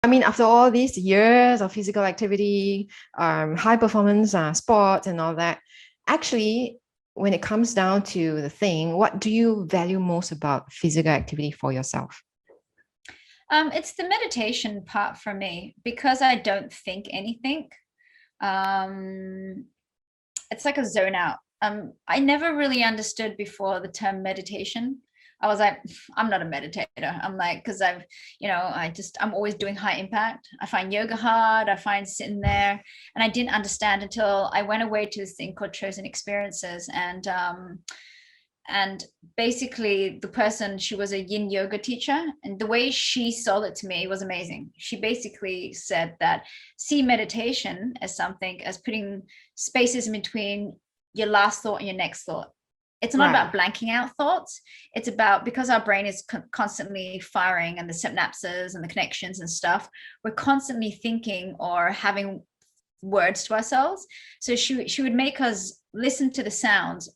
I mean, after all these years of physical activity, high performance sports and all that, actually, when it comes down to the thing, what do you value most about physical activity for yourself? It's the meditation part for me because I don't think anything. Um, it's like a zone out. I never really understood before the term meditation. I was like, I'm not a meditator. I'm like, because I'm always doing high impact. I find yoga hard. I find sitting there, and I didn't understand until I went away to this thing called Chosen Experiences, and basically the person, she was a yin yoga teacher, and the way she sold it to me was amazing. She basically said that, see meditation as something as putting spaces in between your last thought and your next thought. It's not Right. about blanking out thoughts. It's about, because our brain is constantly firing, and the synapses and the connections and stuff, we're constantly thinking or having words to ourselves. So she would make us listen to the sounds,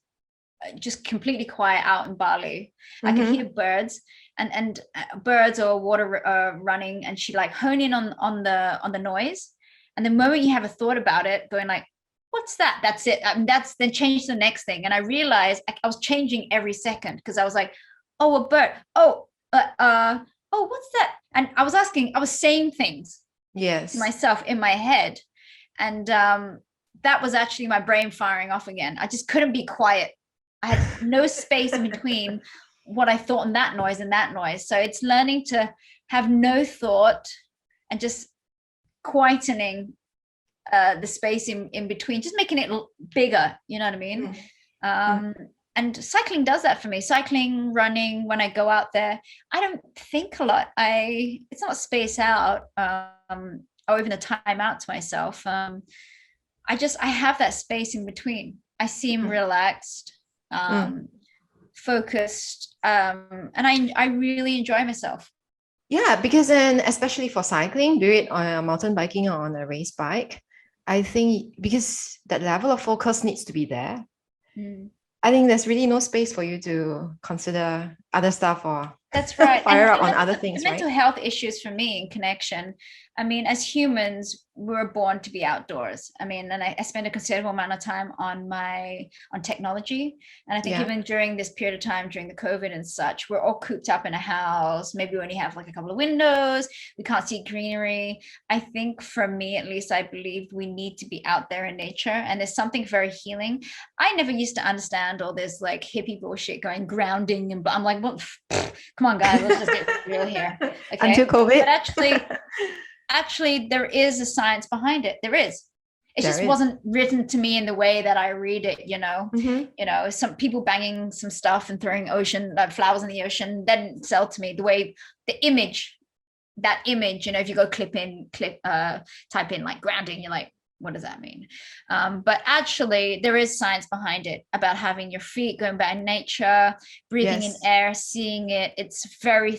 just completely quiet out in Bali. I could hear Mm-hmm. birds and birds or water running, and she like hone in on the noise. And the moment you have a thought about it, going like, "What's that?" That's it. That's then change the next thing. And I realized I was changing every second because I was like, "Oh, a bird. Oh, what's that?" And I was asking, I was saying things to Yes. myself in my head, and that was actually my brain firing off again. I just couldn't be quiet. I had no space in between what I thought and that noise. So it's learning to have no thought and just quietening the space in between, just making it bigger. You know what I mean? Mm-hmm. Um, and cycling does that for me. Cycling, running, when I go out there, I don't think a lot. It's not space out, or even a time out to myself. I have that space in between. I seem relaxed, Mm. um, focused, and I really enjoy myself. Yeah, because then especially for cycling, be it on a mountain biking or on a race bike, I think because that level of focus needs to be there. Mm. I think there's really no space for you to consider other stuff or That's right. And, fire up and on other the things, mental right? health issues for me in connection. I mean, as humans, we're born to be outdoors. I mean, and I spend a considerable amount of time on technology. And I think Yeah. even during this period of time, during the COVID and such, we're all cooped up in a house. Maybe we only have like a couple of windows. We can't see greenery. I think for me, at least, I believe we need to be out there in nature. And there's something very healing. I never used to understand all this like hippie bullshit going grounding, and I'm like, well, come on guys, let's just get real here. Until Okay, but COVID, actually there is a science behind it. There is. It there just is. wasn't written to me in the way that I read it. Mm-hmm. Some people banging some stuff and throwing ocean flowers in the ocean didn't sell to me the way the image, that image, if you go type in like grounding, you're like, what does that mean? But actually there is science behind it, about having your feet going back in nature, breathing in Yes. air, seeing it. It's very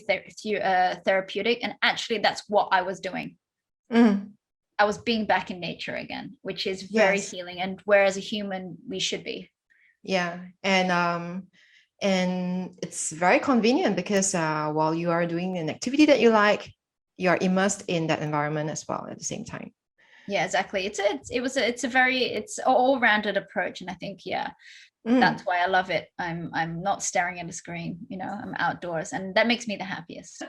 therapeutic, and actually that's what I was doing. Mm. I was being back in nature again, which is very Yes. healing, and where as a human we should be. Yeah. And it's very convenient because while you are doing an activity that you like, you are immersed in that environment as well at the same time. Yeah, exactly. It's an all-rounded approach, and I think, yeah, that's Mm. why I love it. I'm not staring at a screen, I'm outdoors, and that makes me the happiest.